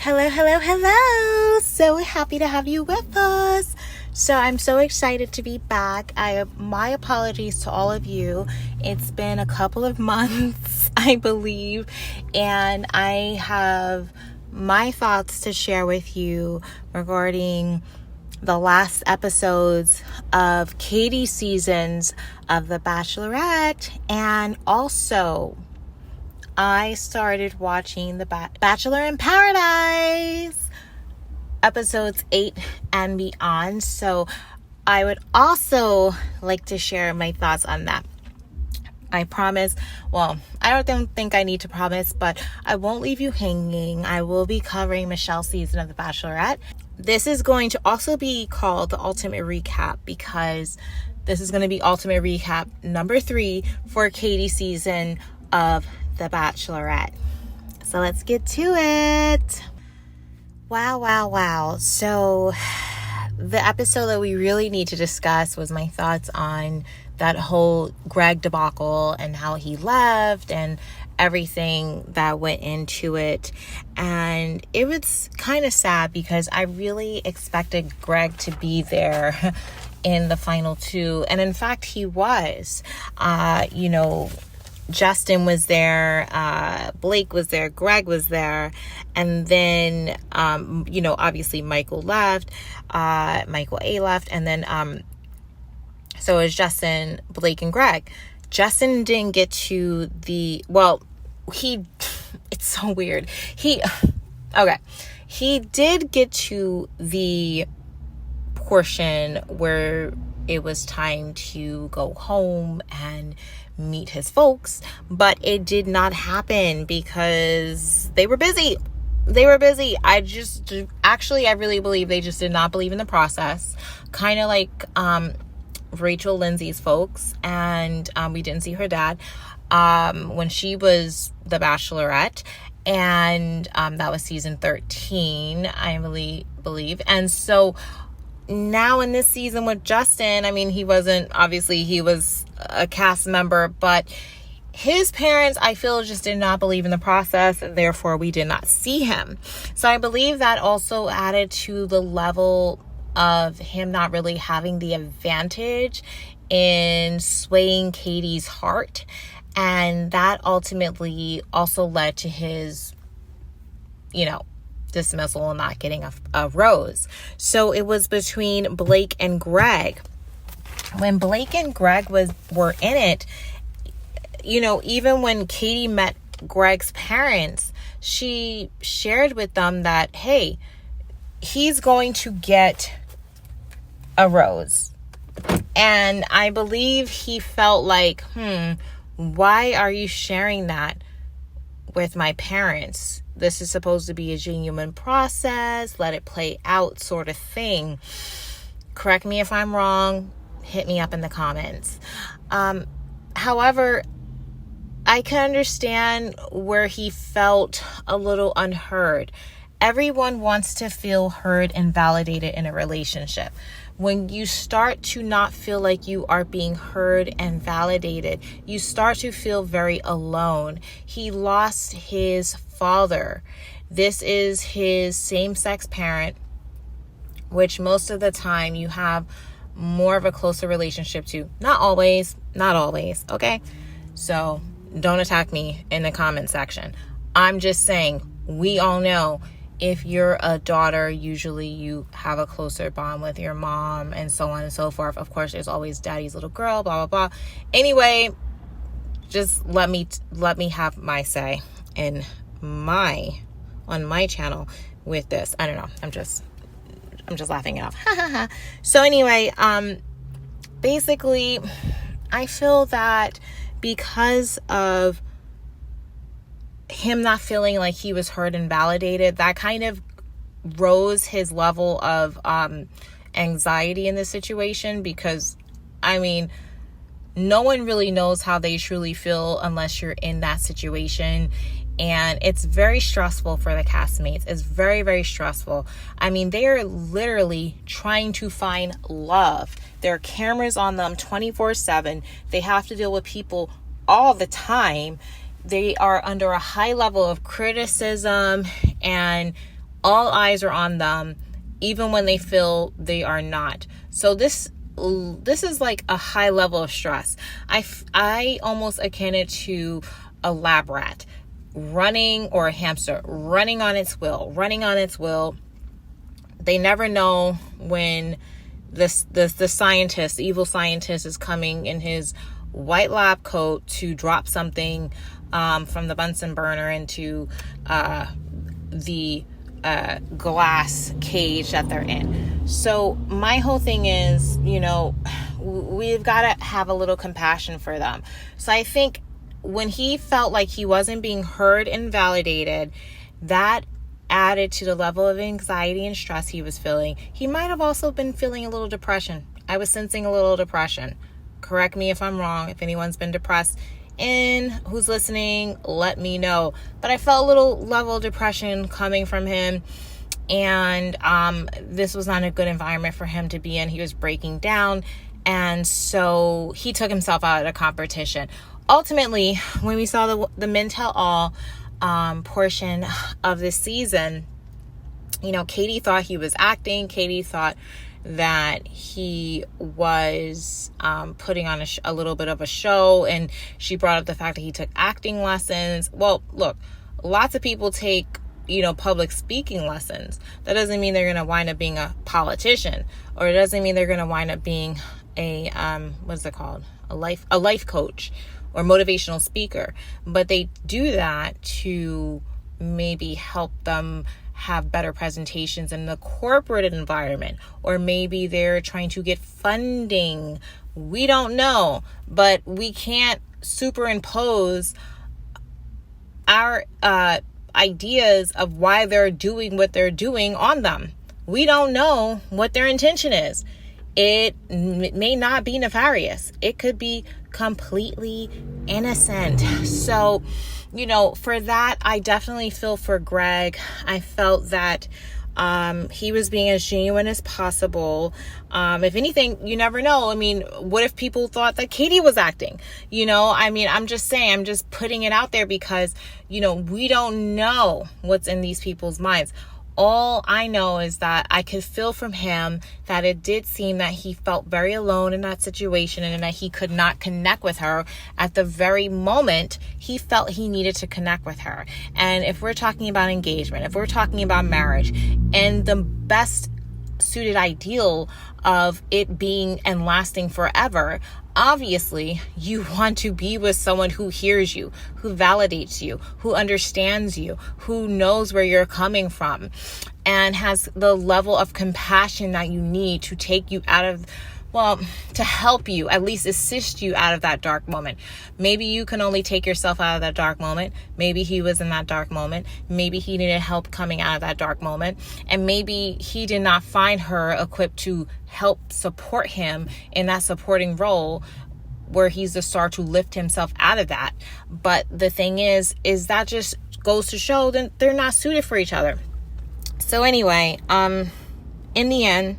Hello, hello, hello. So happy to have you with us. So I'm so excited to be back. My apologies to all of you. It's been a couple of months, I believe, and I have my thoughts to share with you regarding the last episodes of Katie's seasons of The Bachelorette, and also I started watching The Bachelor in Paradise, episodes 8 and beyond. So I would also like to share my thoughts on that. I promise, well, I don't think I need to promise, but I won't leave you hanging. I will be covering Michelle's season of The Bachelorette. This is going to also be called the Ultimate Recap, because this is going to be Ultimate Recap number 3 for Katie's season of The Bachelorette. So let's get to it. Wow. So the episode that we really need to discuss was my thoughts on that whole Greg debacle and how he left and everything that went into it. And it was kind of sad because I really expected Greg to be there in the final 2. And in fact, he was. Justin was there, Blake was there, Greg was there, and then, obviously Michael left, Michael A left, and then, so it was Justin, Blake, and Greg. Justin didn't get to it's so weird. He did get to the portion where it was time to go home and meet his folks, but it did not happen because they were busy. I really believe they just did not believe in the process, kind of like Rachel Lindsay's folks, and we didn't see her dad when she was the Bachelorette, and that was season 13, I believe. And so now in this season with Justin, he was a cast member, but his parents, I feel, just did not believe in the process, and therefore we did not see him. So I believe that also added to the level of him not really having the advantage in swaying Katie's heart, and that ultimately also led to his, dismissal and not getting a rose. So it was between Blake and Greg. When Blake and Greg were in it, even when Katie met Greg's parents, she shared with them that, hey, he's going to get a rose. And I believe he felt like, why are you sharing that with my parents? This is supposed to be a genuine process. Let it play out, sort of thing. Correct me if I'm wrong. Hit me up in the comments. However, I can understand where he felt a little unheard. Everyone wants to feel heard and validated in a relationship. When you start to not feel like you are being heard and validated, you start to feel very alone. He lost his father. This is his same-sex parent, which most of the time you have more of a closer relationship to. Not always, okay? So don't attack me in the comment section. I'm just saying, we all know if you're a daughter, usually you have a closer bond with your mom and so on and so forth. Of course, there's always daddy's little girl, blah, blah, blah. Anyway, just let me have my say on my channel with this. I don't know. I'm just laughing it off. So anyway, basically, I feel that because of him not feeling like he was heard and validated, that kind of rose his level of anxiety in the situation, because no one really knows how they truly feel unless you're in that situation. And it's very stressful for the castmates. It's very, very stressful. They are literally trying to find love. There are cameras on them 24/7. They have to deal with people all the time. They are under a high level of criticism and All eyes are on them, even when they feel they are not. So this is like a high level of stress. I almost akin it to a lab rat running, or a hamster running on its will. They never know when the scientist, the evil scientist, is coming in his white lab coat to drop something from the Bunsen burner into the glass cage that they're in. So my whole thing is, we've got to have a little compassion for them. So I think when he felt like he wasn't being heard and validated, that added to the level of anxiety and stress he was feeling. He might have also been feeling a little depression. I was sensing a little depression. Correct me if I'm wrong. If anyone's been depressed and who's listening, let me know. But I felt a little level of depression coming from him. And this was not a good environment for him to be in. He was breaking down. And so he took himself out of the competition. Ultimately, when we saw the Men Tell All portion of this season, Katie thought he was acting. Katie thought that he was putting on a little bit of a show, and she brought up the fact that he took acting lessons. Well, look, lots of people take public speaking lessons. That doesn't mean they're going to wind up being a politician, or it doesn't mean they're going to wind up being a what's it called, a life coach or motivational speaker. But they do that to maybe help them have better presentations in the corporate environment, or maybe they're trying to get funding. We don't know, but we can't superimpose our ideas of why they're doing what they're doing on them. We don't know what their intention is. It may not be nefarious. It could be completely innocent. So, for that, I definitely feel for Greg. I felt that he was being as genuine as possible. If anything, you never know. I mean, what if people thought that Katie was acting? I'm just saying, I'm just putting it out there because, we don't know what's in these people's minds. All I know is that I could feel from him that it did seem that he felt very alone in that situation, and that he could not connect with her at the very moment he felt he needed to connect with her. And if we're talking about engagement, if we're talking about marriage, and the best suited ideal of it being and lasting forever, obviously you want to be with someone who hears you, who validates you, who understands you, who knows where you're coming from, and has the level of compassion that you need to take you out of, to help you, at least assist you out of that dark moment. Maybe you can only take yourself out of that dark moment. Maybe he was in that dark moment. Maybe he needed help coming out of that dark moment. And maybe he did not find her equipped to help support him in that supporting role where he's the star to lift himself out of that. But the thing is that just goes to show that they're not suited for each other. So anyway, in the end,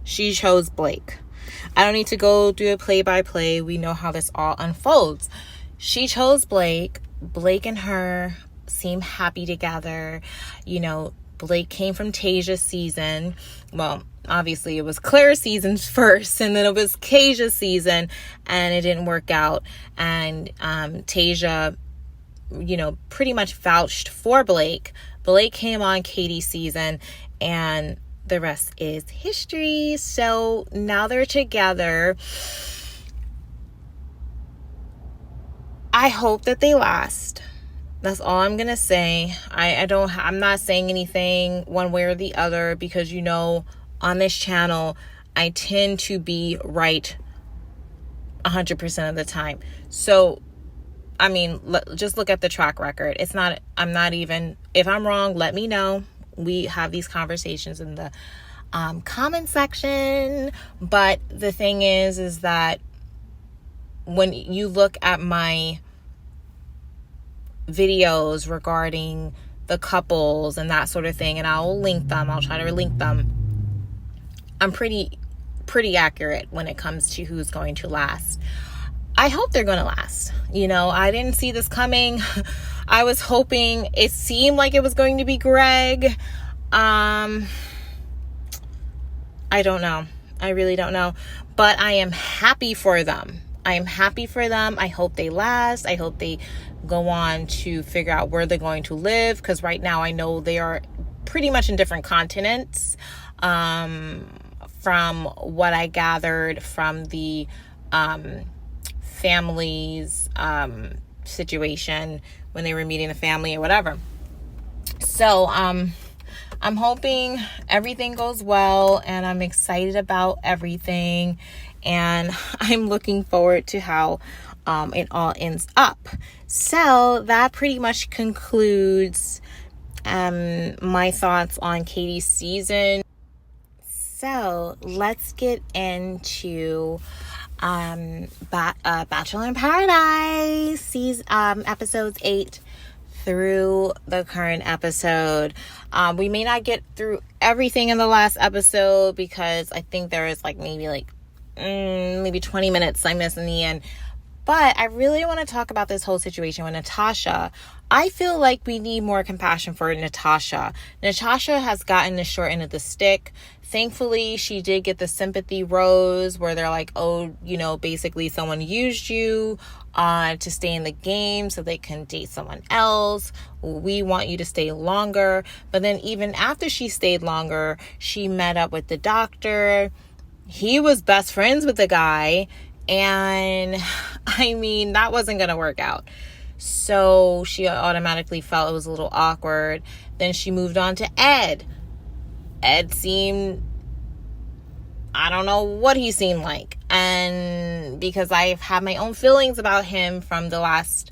she chose Blake. I don't need to go do a play-by-play. We know how this all unfolds. She chose Blake. Blake and her seem happy together. Blake came from Tasia's season. Well, obviously it was Claire's season first, and then it was Tasia's season, and it didn't work out. And Tasia, pretty much vouched for Blake. Blake came on Katie's season, and the rest is history. So now they're together. I hope that they last. That's all I'm gonna say. I'm not saying anything one way or the other, because on this channel I tend to be right 100% of the time. So just look at the track record. If I'm wrong, let me know. We have these conversations in the comment section. But the thing is that when you look at my videos regarding the couples and that sort of thing, and I'll try to link them, I'm pretty accurate when it comes to who's going to last. I hope they're going to last. I didn't see this coming. I was hoping, it seemed like it was going to be Greg. I don't know. I really don't know. But I am happy for them. I am happy for them. I hope they last. I hope they go on to figure out where they're going to live. Because right now I know they are pretty much in different continents. From what I gathered from the family's situation when they were meeting the family or whatever. So I'm hoping everything goes well, and I'm excited about everything, and I'm looking forward to how it all ends up. So that pretty much concludes my thoughts on Katie's season. So let's get into Bachelor in Paradise, episodes 8 through the current episode. We may not get through everything in the last episode because I think there is maybe 20 minutes I missed in the end. But I really want to talk about this whole situation with Natasha. I feel like we need more compassion for Natasha. Natasha has gotten the short end of the stick. Thankfully, she did get the sympathy rose where they're like, oh, basically someone used you to stay in the game so they can date someone else. We want you to stay longer. But then even after she stayed longer, she met up with the doctor. He was best friends with the guy. And that wasn't going to work out. So she automatically felt it was a little awkward. Then she moved on to Ed. Ed seemed, I don't know what he seemed like. And because I've had my own feelings about him from the last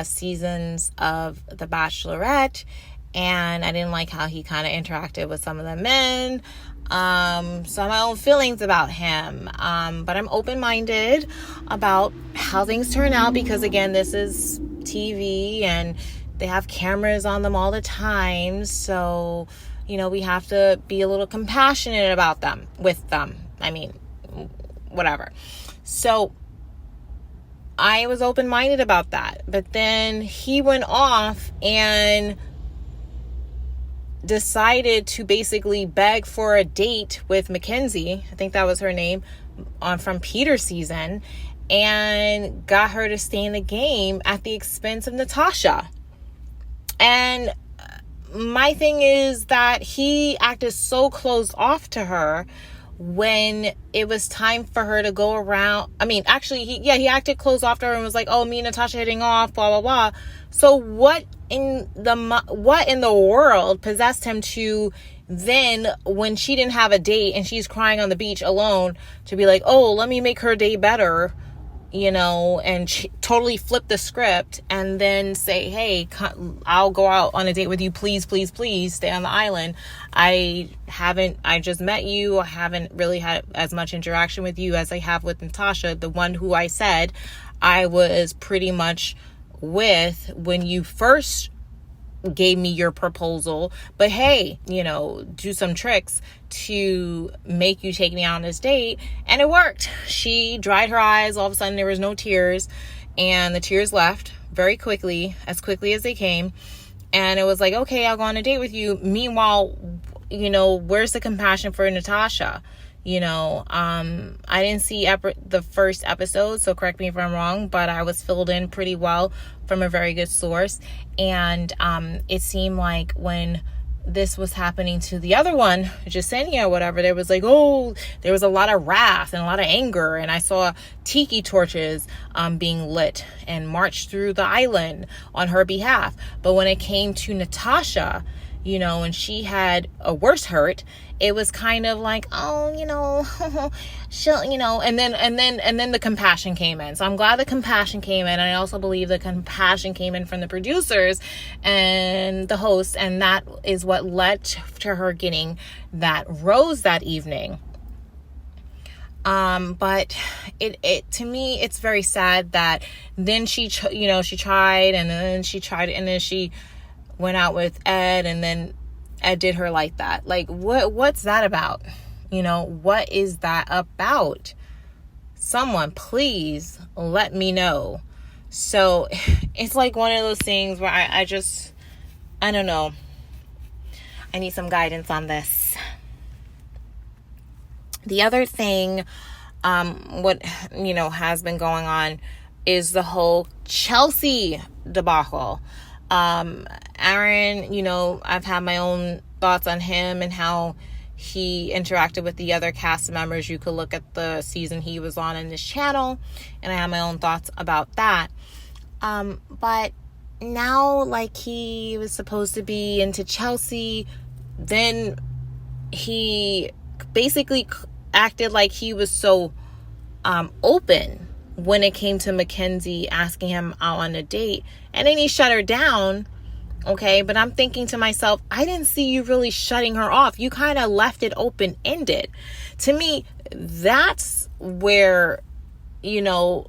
seasons of The Bachelorette. And I didn't like how he kind of interacted with some of the men. So I have my own feelings about him. But I'm open-minded about how things turn out because, again, this is TV and they have cameras on them all the time. So, we have to be a little compassionate with them. Whatever. So I was open-minded about that. But then he went off and decided to basically beg for a date with Mackenzie, I think that was her name, from Peter's season, and got her to stay in the game at the expense of Natasha. And my thing is that he acted so closed off to her when it was time for her to go around. He acted closed off to her and was like, oh, me and Natasha hitting off, blah, blah, blah. So what in the world possessed him to then, when she didn't have a date and she's crying on the beach alone, to be like, oh, let me make her day better, and totally flip the script and then say, hey, I'll go out on a date with you. Please, please, please stay on the island. I just met you. I haven't really had as much interaction with you as I have with Natasha, the one who I said I was pretty much with when you first gave me your proposal. But hey, do some tricks to make you take me out on this date. And it worked. She dried her eyes. All of a sudden there was no tears, and the tears left very quickly, as quickly as they came. And it was like, okay, I'll go on a date with you. Meanwhile, where's the compassion for Natasha? I didn't see the first episode, so correct me if I'm wrong, but I was filled in pretty well from a very good source. And it seemed like when this was happening to the other one, Jasenia, whatever, there was like, there was a lot of wrath and a lot of anger. And I saw tiki torches being lit and marched through the island on her behalf. But when it came to Natasha, and she had a worse hurt, it was kind of like, she'll, and then the compassion came in. So I'm glad the compassion came in. And I also believe the compassion came in from the producers and the host. And that is what led to her getting that rose that evening. But it to me, it's very sad that then she tried, and then she went out with Ed, and then Ed did her like that. Like, what's that about? What is that about? Someone please let me know. So it's like one of those things where I don't know. I need some guidance on this. The other thing, what, has been going on is the whole Chelsea debacle. Aaron, I've had my own thoughts on him and how he interacted with the other cast members. You could look at the season he was on in this channel, and I have my own thoughts about that. But now, like, he was supposed to be into Chelsea, then he basically acted like he was so open when it came to Mackenzie asking him out on a date, and then he shut her down. Okay, but I'm thinking to myself, I didn't see you really shutting her off. You kind of left it open-ended. To me, that's where, the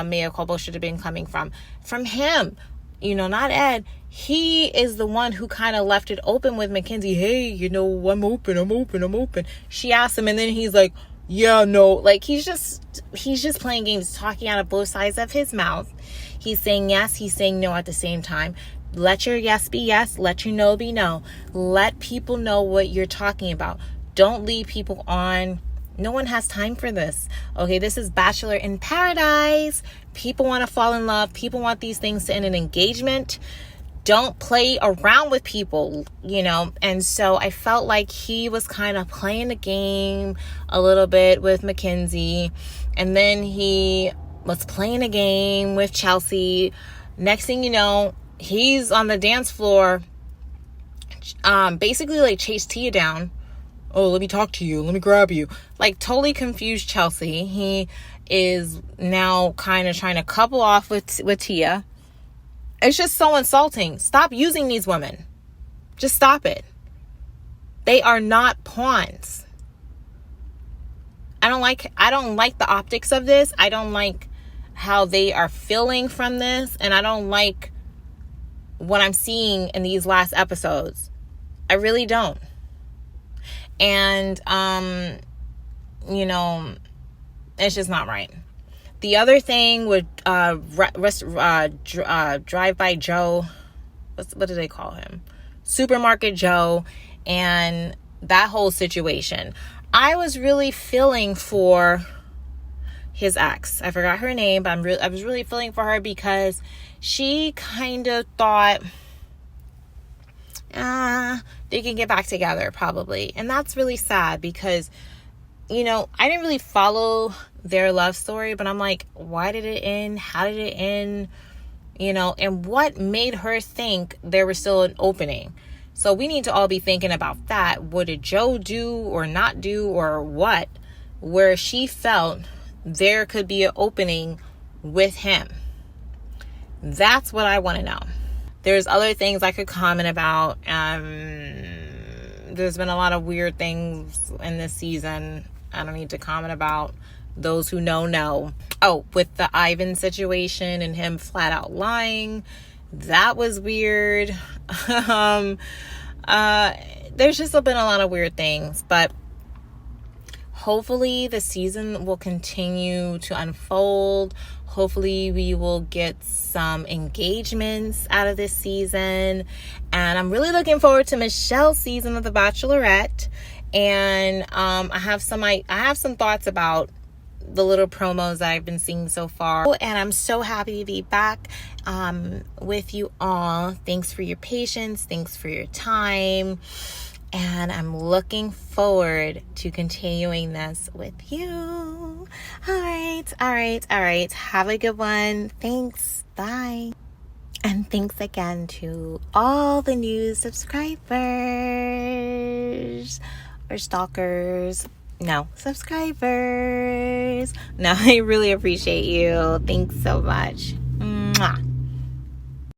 mea culpa should have been coming from. From him, not Ed. He is the one who kind of left it open with Mackenzie. Hey, I'm open. She asked him, and then he's like, yeah, no. Like, he's just playing games, talking out of both sides of his mouth. He's saying yes, he's saying no at the same time. Let your yes be yes. Let your no be no. Let people know what you're talking about. Don't lead people on. No one has time for this. Okay, this is Bachelor in Paradise. People want to fall in love. People want these things to end an engagement. Don't play around with people, And so I felt like he was kind of playing the game a little bit with Mackenzie. And then he was playing a game with Chelsea. Next thing you know, he's on the dance floor, basically like chased Tia down. Oh, let me talk to you. Let me grab you. Like, totally confused Chelsea. He is now kind of trying to couple off with Tia. It's just so insulting. Stop using these women. Just stop it. They are not pawns. I don't like the optics of this. I don't like how they are feeling from this, and I don't like what I'm seeing in these last episodes. I really don't. And it's just not right. The other thing with Drive-By Joe, what do they call him? Supermarket Joe, and that whole situation. I was really feeling for his ex. I forgot her name, but I was really feeling for her because she kind of thought, they can get back together probably. And that's really sad because, I didn't really follow their love story, but I'm like, why did it end? How did it end? And what made her think there was still an opening? So we need to all be thinking about that. What did Joe do or not do, or what? Where she felt there could be an opening with him. That's what I want to know. There's other things I could comment about. There's been a lot of weird things in this season. I don't need to comment about. Those who know. Oh, with the Ivan situation and him flat out lying. That was weird. There's just been a lot of weird things. But hopefully the season will continue to unfold. Hopefully we will get some engagements out of this season. And I'm really looking forward to Michelle's season of The Bachelorette. And I have some thoughts about the little promos that I've been seeing so far. And I'm so happy to be back with you all. Thanks for your patience. Thanks for your time. And I'm looking forward to continuing this with you. All right. Have a good one. Thanks. Bye. And thanks again to all the new subscribers or stalkers. No, subscribers. No, I really appreciate you. Thanks so much. Mwah.